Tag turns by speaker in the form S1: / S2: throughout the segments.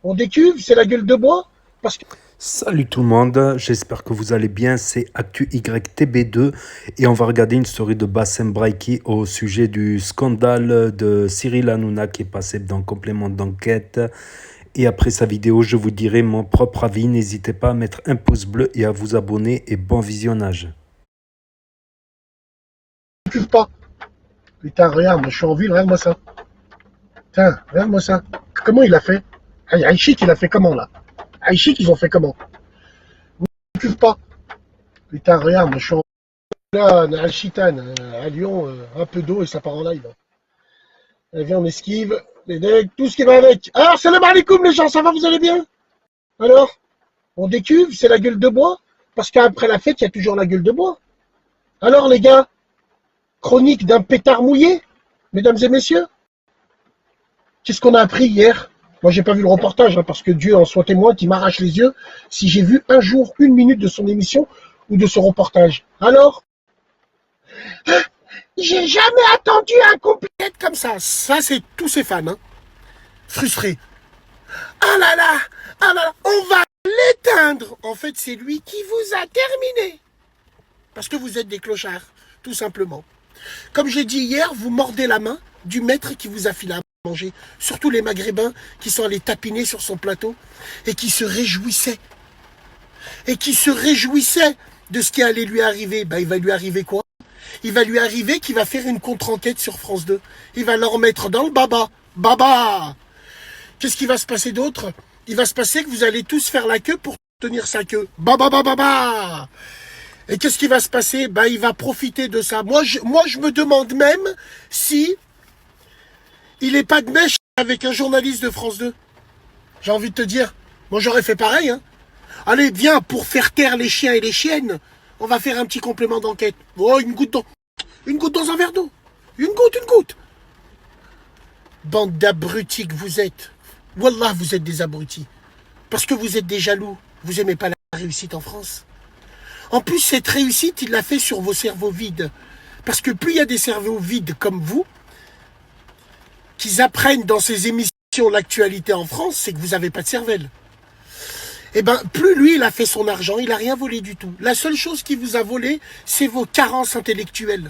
S1: On décuve, c'est la gueule de bois. Parce que
S2: Salut tout le monde, j'espère que vous allez bien, c'est Actu YTB2 et on va regarder une story de Bassem Braiki au sujet du scandale de Cyril Hanouna qui est passé dans Complément d'enquête. Et après sa vidéo, je vous dirai mon propre avis, n'hésitez pas à mettre un pouce bleu et à vous abonner et bon visionnage.
S1: on décuve pas. Putain, regarde, moi je suis en ville, regarde-moi ça. Putain, regarde-moi ça. Comment il a fait? Aïchik, il a fait comment là? Aïchik, ils ont fait comment? On décuve pas. Putain, regarde, moi je suis en là, à Chitane, à Lyon, un peu d'eau et ça part en live. Allez, viens, on esquive, les decks, tout ce qui va avec. Alors, salam alaikum les gens, ça va, vous allez bien? Alors, on décuve, c'est la gueule de bois? Parce qu'après la fête, il y a toujours la gueule de bois. Alors les gars, chronique d'un pétard mouillé, mesdames et messieurs. Qu'est-ce qu'on a appris hier? Moi, j'ai pas vu le reportage, hein, parce que Dieu en soit témoin qui m'arrache les yeux si j'ai vu un jour, une minute de son émission ou de son reportage. Alors, j'ai jamais attendu un couplet comme ça. Ça, c'est tous ces fans, hein, frustrés. Ah là là, ah là là, on va l'éteindre. En fait, c'est lui qui vous a terminé. Parce que vous êtes des clochards, tout simplement. Comme j'ai dit hier, vous mordez la main du maître qui vous a filé à manger. Surtout les Maghrébins qui sont allés tapiner sur son plateau et qui se réjouissaient. Et qui se réjouissaient de ce qui allait lui arriver. Ben, il va lui arriver quoi? Il va lui arriver qu'il va faire une contre-enquête sur France 2. Il va leur mettre dans le baba. Baba! Qu'est-ce qui va se passer d'autre? Il va se passer que vous allez tous faire la queue pour tenir sa queue. Baba, baba, baba! Et qu'est-ce qui va se passer? Ben, il va profiter de ça. Moi, je me demande même si il n'est pas de mèche avec un journaliste de France 2. J'ai envie de te dire. Moi, j'aurais fait pareil. Hein. Allez, viens, pour faire taire les chiens et les chiennes, on va faire un petit complément d'enquête. Oh, une goutte dans un verre d'eau. Une goutte. Bande d'abrutis que vous êtes. Wallah, vous êtes des abrutis. Parce que vous êtes des jaloux. Vous aimez pas la réussite en France. En plus, cette réussite, il l'a fait sur vos cerveaux vides. Parce que plus il y a des cerveaux vides comme vous, qui apprennent dans ces émissions l'actualité en France, c'est que vous n'avez pas de cervelle. Eh bien, plus lui, il a fait son argent, il n'a rien volé du tout. La seule chose qui vous a volé, c'est vos carences intellectuelles.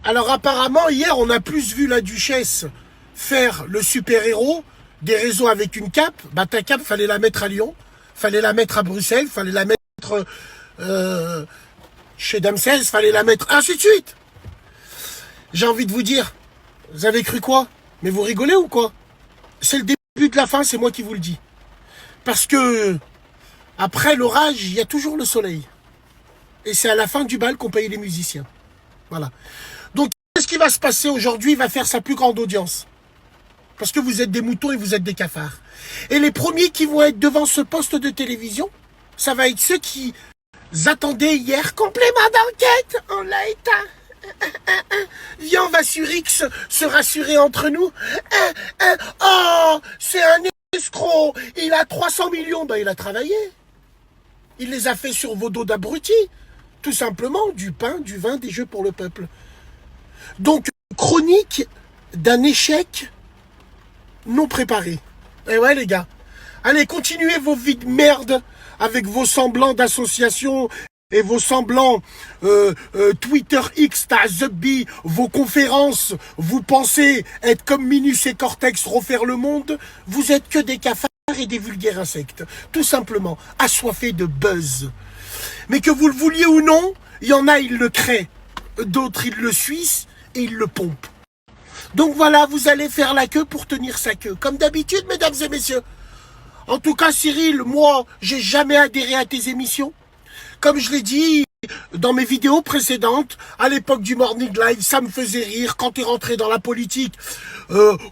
S1: Alors apparemment, hier, on a plus vu la duchesse faire le super-héros des réseaux avec une cape. Bah ta cape, fallait la mettre à Lyon, fallait la mettre à Bruxelles, fallait la mettre chez Damsès, fallait la mettre, ainsi de suite. J'ai envie de vous dire, vous avez cru quoi? Mais vous rigolez ou quoi? C'est le début de la fin, c'est moi qui vous le dis. Parce que après l'orage, il y a toujours le soleil. Et c'est à la fin du bal qu'on paye les musiciens. Voilà. Donc, qu'est-ce qui va se passer aujourd'hui? Il va faire sa plus grande audience. Parce que vous êtes des moutons et vous êtes des cafards. Et les premiers qui vont être devant ce poste de télévision, ça va être ceux qui attendaient hier. Complément d'enquête, on l'a éteint. Viens, on va sur X se rassurer entre nous. Oh, c'est un escroc. Il a 300 millions. Ben, il a travaillé. Il les a fait sur vos dos d'abrutis. Tout simplement, du pain, du vin, des jeux pour le peuple. Donc, chronique d'un échec non préparé. Eh ouais, les gars. Allez, continuez vos vies de merde avec vos semblants d'associations et vos semblants Twitter X, Tazubbi, vos conférences, vous pensez être comme Minus et Cortex, refaire le monde, vous êtes que des cafards et des vulgaires insectes. Tout simplement, assoiffés de buzz. Mais que vous le vouliez ou non, il y en a, ils le créent. D'autres, ils le suissent et ils le pompent. Donc voilà, vous allez faire la queue pour tenir sa queue. Comme d'habitude, mesdames et messieurs. En tout cas, Cyril, moi, j'ai jamais adhéré à tes émissions. Comme je l'ai dit dans mes vidéos précédentes, à l'époque du Morning Live, ça me faisait rire. Quand t'es rentré dans la politique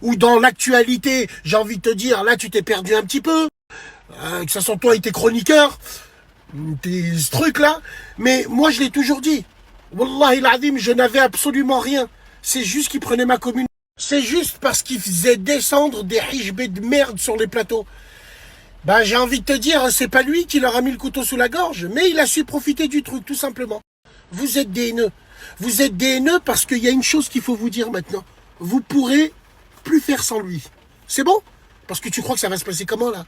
S1: ou dans l'actualité, j'ai envie de te dire, là, tu t'es perdu un petit peu. Que ça soit toi et tes chroniqueurs, ce truc-là. Mais moi, je l'ai toujours dit. Wallahi l'azim, je n'avais absolument rien. C'est juste qu'ils prenaient ma commune. C'est juste parce qu'ils faisaient descendre des hijbés de merde sur les plateaux. Ben, j'ai envie de te dire, c'est pas lui qui leur a mis le couteau sous la gorge, mais il a su profiter du truc, tout simplement. Vous êtes des haineux. Vous êtes des haineux parce qu'il y a une chose qu'il faut vous dire maintenant. Vous pourrez plus faire sans lui. C'est bon? Parce que tu crois que ça va se passer comment, là?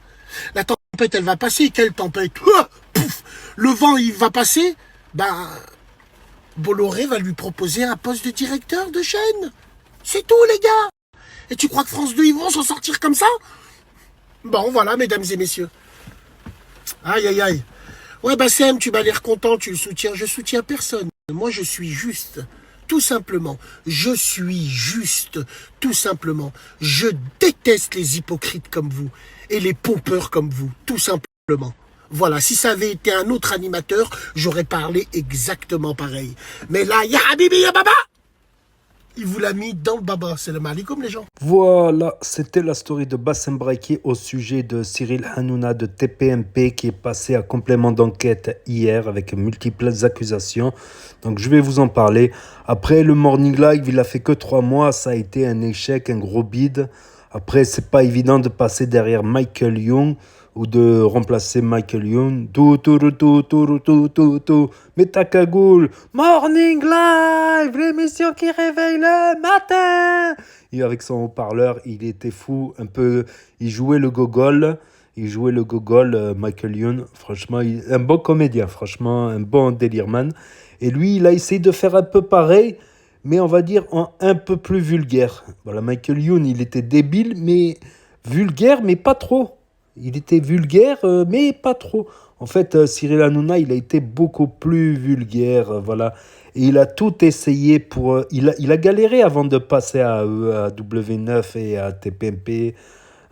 S1: La tempête, elle va passer. Quelle tempête? Ah, pouf. Le vent, il va passer. Ben, Bolloré va lui proposer un poste de directeur de chaîne. C'est tout, les gars. Et tu crois que France 2, ils vont s'en sortir comme ça? Bon, voilà, mesdames et messieurs. Aïe, aïe, aïe. Ouais, Bassem, tu m'as l'air content, tu le soutiens. Je soutiens personne. Moi, je suis juste. Tout simplement. Je suis juste. Tout simplement. Je déteste les hypocrites comme vous. Et les pompeurs comme vous. Tout simplement. Voilà, si ça avait été un autre animateur, j'aurais parlé exactement pareil. Mais là, ya habibi ya baba, il vous l'a mis dans le baba. C'est le malikum, les gens.
S2: Voilà, c'était la story de Bassem Braiki au sujet de Cyril Hanouna de TPMP qui est passé à complément d'enquête hier avec multiples accusations. Donc je vais vous en parler. Après le Morning Live, il a fait que 3 mois, ça a été un échec, un gros bide. Après, c'est pas évident de passer derrière Michael Young ou de remplacer Michael Young. Tout. Mets ta cagoule. Morning Live, l'émission qui réveille le matin. Et avec son haut-parleur, il était fou. Un peu, il jouait le gogol. Michael Young. Franchement, un bon comédien. Franchement, un bon délire-man. Et lui, il a essayé de faire un peu pareil, mais on va dire un peu plus vulgaire. Voilà, Michael Youn, il était débile, mais vulgaire, mais pas trop. Il était vulgaire, mais pas trop. En fait, Cyril Hanouna, il a été beaucoup plus vulgaire, voilà. Et il a tout essayé pour... il a galéré avant de passer à W9 et à TPMP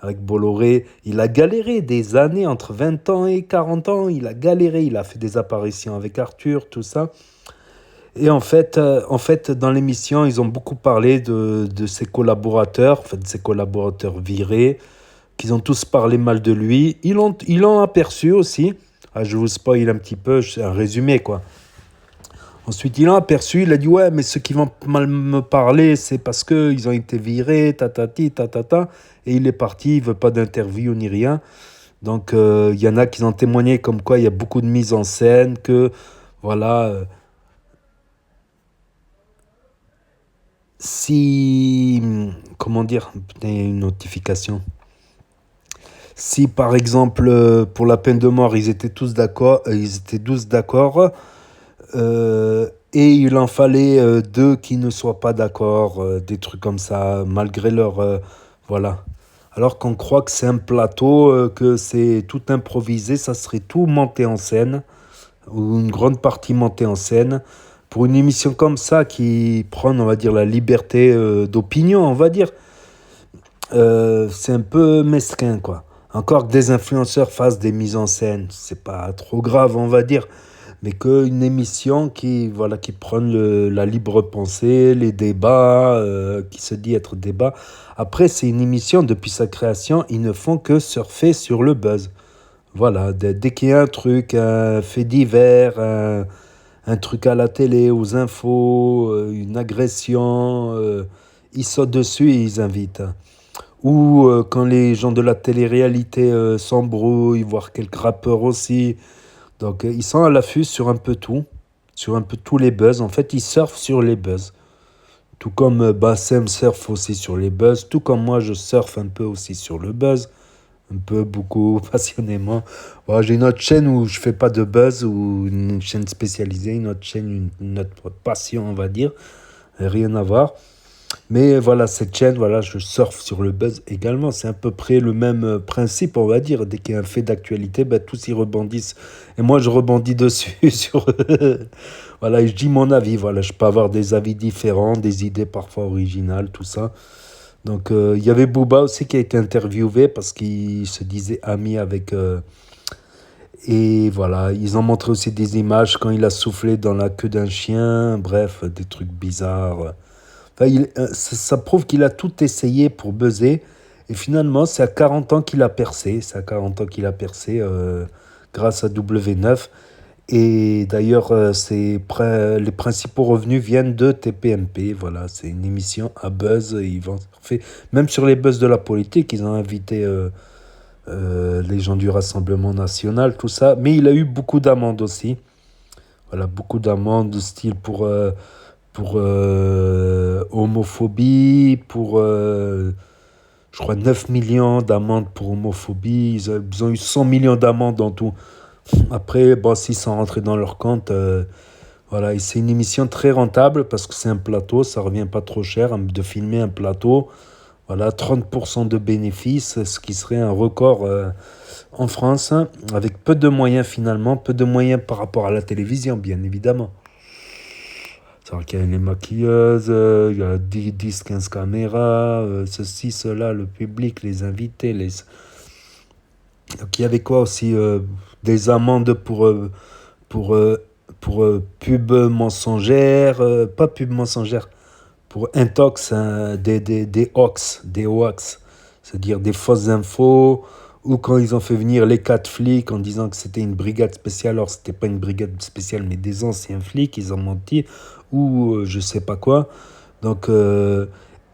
S2: avec Bolloré. Il a galéré des années, entre 20 ans et 40 ans. Il a galéré, il a fait des apparitions avec Arthur, tout ça. Et en fait, dans l'émission, ils ont beaucoup parlé de ses collaborateurs, en fait, de ses collaborateurs virés, qu'ils ont tous parlé mal de lui. Ils l'ont aperçu aussi. Ah, je vous spoil un petit peu, c'est un résumé, quoi. Ensuite, ils l'ont aperçu, il a dit « Ouais, mais ceux qui vont mal me parler, c'est parce qu'ils ont été virés, tatati, tatata. » Et il est parti, il ne veut pas d'interview ni rien. Donc, il y en a qui ont témoigné comme quoi il y a beaucoup de mise en scène, que, voilà... si, comment dire, une notification. Si par exemple pour la peine de mort ils étaient tous d'accord, et il en fallait deux qui ne soient pas d'accord, des trucs comme ça, malgré leur, voilà. Alors qu'on croit que c'est un plateau, que c'est tout improvisé, ça serait tout monté en scène, ou une grande partie montée en scène. Pour une émission comme ça qui prend, on va dire, la liberté d'opinion, on va dire, c'est un peu mesquin, quoi. Encore que des influenceurs fassent des mises en scène, c'est pas trop grave, on va dire, mais qu'une émission qui, voilà, qui prenne la libre pensée, les débats, qui se dit être débat. Après, c'est une émission, depuis sa création, ils ne font que surfer sur le buzz. Voilà, dès qu'il y a un truc, un fait divers, un truc à la télé, aux infos, une agression, ils sautent dessus et ils invitent. Ou quand les gens de la télé-réalité s'embrouillent, voire quelques rappeurs aussi. Donc ils sont à l'affût sur un peu tout, sur un peu tous les buzz. En fait, ils surfent sur les buzz. Tout comme Bassem surfe aussi sur les buzz, tout comme moi je surfe un peu aussi sur le buzz. Un peu, beaucoup, passionnément. Bon, j'ai une autre chaîne où je fais pas de buzz, ou une chaîne spécialisée, une autre chaîne, une autre passion, on va dire. Rien à voir. Mais voilà, cette chaîne, voilà, je surfe sur le buzz également. C'est à peu près le même principe, on va dire. Dès qu'il y a un fait d'actualité, ben, tous y rebondissent. Et moi, je rebondis dessus. Voilà, et je dis mon avis. Voilà, je peux avoir des avis différents, des idées parfois originales, tout ça. Donc, il y avait Booba aussi qui a été interviewé parce qu'il se disait ami avec... et voilà, ils ont montré aussi des images quand il a soufflé dans la queue d'un chien. Bref, des trucs bizarres. Enfin, ça prouve qu'il a tout essayé pour buzzer. Et finalement, c'est à 40 ans qu'il a percé. C'est à 40 ans qu'il a percé grâce à W9. Et d'ailleurs, les principaux revenus viennent de TPMP. Voilà, c'est une émission à buzz. Ils vont faire, même sur les buzz de la politique, ils ont invité les gens du Rassemblement national, tout ça. Mais il a eu beaucoup d'amendes aussi. Voilà, beaucoup d'amendes, style pour homophobie, pour je crois, 9 millions d'amendes pour homophobie. Ils ont eu 100 millions d'amendes en tout. Après, bon, s'ils sont rentrés dans leur compte, voilà. Et c'est une émission très rentable parce que c'est un plateau, ça revient pas trop cher de filmer un plateau. Voilà, 30% de bénéfices, ce qui serait un record en France, hein, avec peu de moyens finalement, peu de moyens par rapport à la télévision, bien évidemment. C'est-à-dire qu'il y a les maquilleuses, il y a 10-15 caméras, ceci, cela, le public, les invités. Donc il y avait quoi aussi des amendes pour, euh, pour pub mensongère, pas pub mensongère, pour intox, hein, des hoax, c'est-à-dire des fausses infos, ou quand ils ont fait venir les 4 flics en disant que c'était une brigade spéciale, alors c'était pas une brigade spéciale, mais des anciens flics, ils ont menti, ou je sais pas quoi. Donc,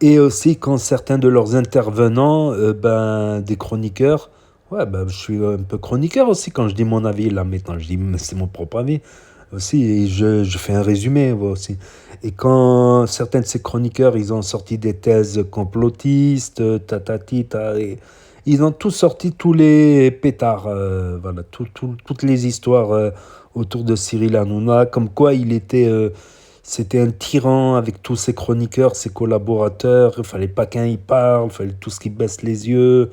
S2: et aussi quand certains de leurs intervenants, ben, des chroniqueurs, ouais, ben, je suis un peu chroniqueur aussi quand je dis mon avis, là maintenant je dis c'est mon propre avis aussi, et je fais un résumé ouais, aussi. Et quand certains de ces chroniqueurs, ils ont sorti des thèses complotistes, tatati, et ils ont tous sorti tous les pétards, voilà, toutes les histoires autour de Cyril Hanouna, comme quoi c'était un tyran avec tous ses chroniqueurs, ses collaborateurs, il fallait pas qu'un y parle, il fallait tous qu'ils baissent les yeux,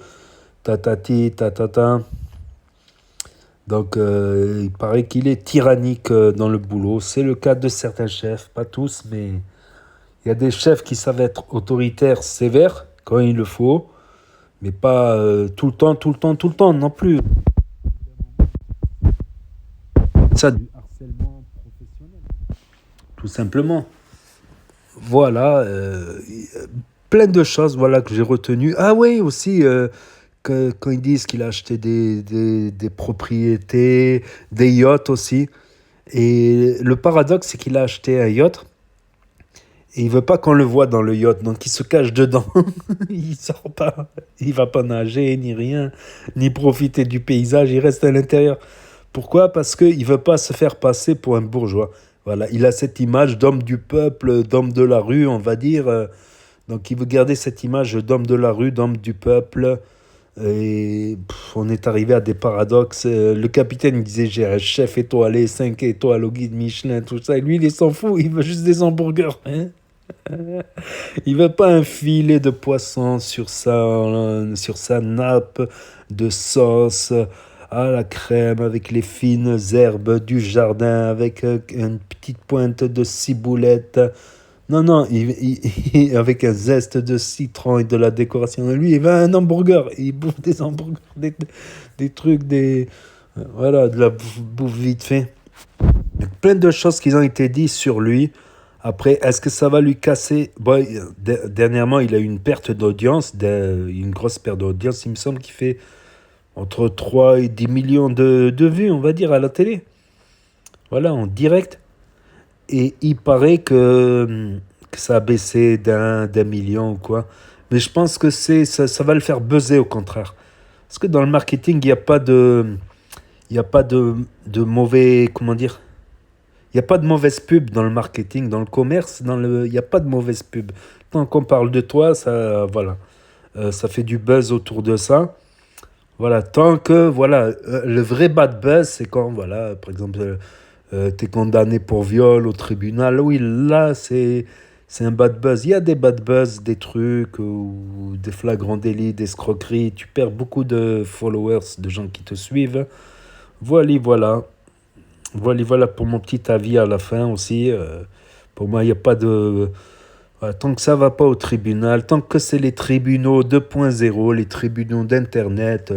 S2: tatati, tatata. Donc, il paraît qu'il est tyrannique dans le boulot. C'est le cas de certains chefs, pas tous, mais il y a des chefs qui savent être autoritaires, sévères, quand il le faut, mais pas tout le temps, tout le temps, tout le temps non plus. Ça, du harcèlement professionnel, tout simplement. Voilà, plein de choses voilà, que j'ai retenues. Ah oui, aussi, quand ils disent qu'il a acheté des propriétés, des yachts aussi. Et le paradoxe, c'est qu'il a acheté un yacht et il veut pas qu'on le voit dans le yacht, donc il se cache dedans. Il sort pas, il va pas nager ni rien, ni profiter du paysage, il reste à l'intérieur. Pourquoi? Parce qu'il veut pas se faire passer pour un bourgeois. Voilà, il a cette image d'homme du peuple, d'homme de la rue, on va dire. Donc il veut garder cette image d'homme de la rue, d'homme du peuple. Et on est arrivé à des paradoxes. Le capitaine il disait j'ai un chef étoilé, 5 étoiles au guide Michelin, tout ça. Et lui, il s'en fout, il veut juste des hamburgers. Hein. Il veut pas un filet de poisson sur sa nappe de sauce à la crème avec les fines herbes du jardin, avec une petite pointe de ciboulette. Non, non, avec un zeste de citron et de la décoration. Lui, il veut un hamburger. Il bouffe des hamburgers, des trucs, voilà, de la bouffe vite fait. Il y a plein de choses qui ont été dites sur lui. Après, est-ce que ça va lui casser? Bon, dernièrement, il a eu une perte d'audience, une grosse perte d'audience. Il me semble qu'il fait entre 3 et 10 millions de vues, on va dire, à la télé. Voilà, en direct. Et il paraît que ça a baissé d'un million ou quoi. Mais je pense que ça va le faire buzzer au contraire. Parce que dans le marketing, il y a pas de mauvais, comment dire, il n'y a pas de mauvaise pub dans le marketing, dans le commerce, il n'y a pas de mauvaise pub. Tant qu'on parle de toi, ça, voilà, ça fait du buzz autour de ça. Voilà, tant que, voilà, le vrai bad buzz, c'est quand, voilà, par exemple, t'es condamné pour viol au tribunal. Oui, là, c'est un bad buzz. Il y a des bad buzz, des trucs, ou des flagrants délits, des escroqueries. Tu perds beaucoup de followers, de gens qui te suivent. Voilà, voilà. Voilà, voilà pour mon petit avis à la fin aussi. Pour moi, il n'y a pas de... Voilà, tant que ça va pas au tribunal, tant que c'est les tribunaux 2.0, les tribunaux d'Internet,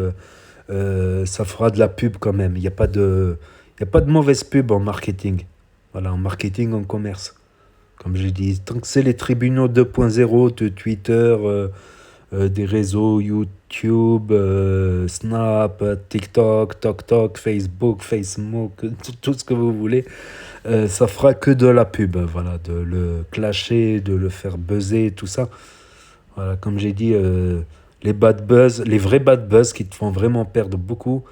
S2: ça fera de la pub quand même. Il y a pas de mauvaise pub en marketing. Voilà, en marketing, en commerce. Comme j'ai dit, tant que c'est les tribunaux 2.0 de Twitter, des réseaux YouTube, Snap, TikTok, TokTok, Facebook, tout ce que vous voulez, ça fera que de la pub. Voilà, de le clasher, de le faire buzzer, tout ça. Voilà, comme j'ai dit, les bad buzz, les vrais bad buzz qui te font vraiment perdre beaucoup,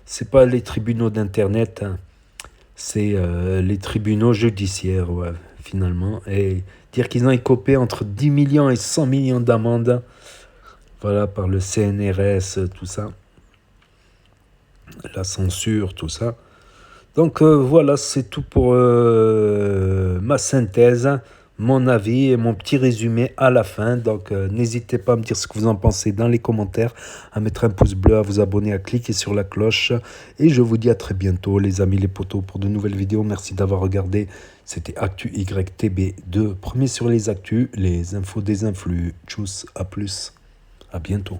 S2: c'est pas les tribunaux d'internet, hein, c'est les tribunaux judiciaires, ouais, finalement. Et dire qu'ils ont écopé entre 10 millions et 100 millions d'amendes, Voilà, par le CNRS, tout ça. La censure, tout ça. Donc voilà, c'est tout pour ma synthèse, mon avis et mon petit résumé à la fin. Donc n'hésitez pas à me dire ce que vous en pensez dans les commentaires, à mettre un pouce bleu, à vous abonner, à cliquer sur la cloche. Et je vous dis à très bientôt les amis, les potos, pour de nouvelles vidéos. Merci d'avoir regardé. C'était Actu YTB2, premier sur les actus, les infos des influx. Tchuss, à plus, à bientôt.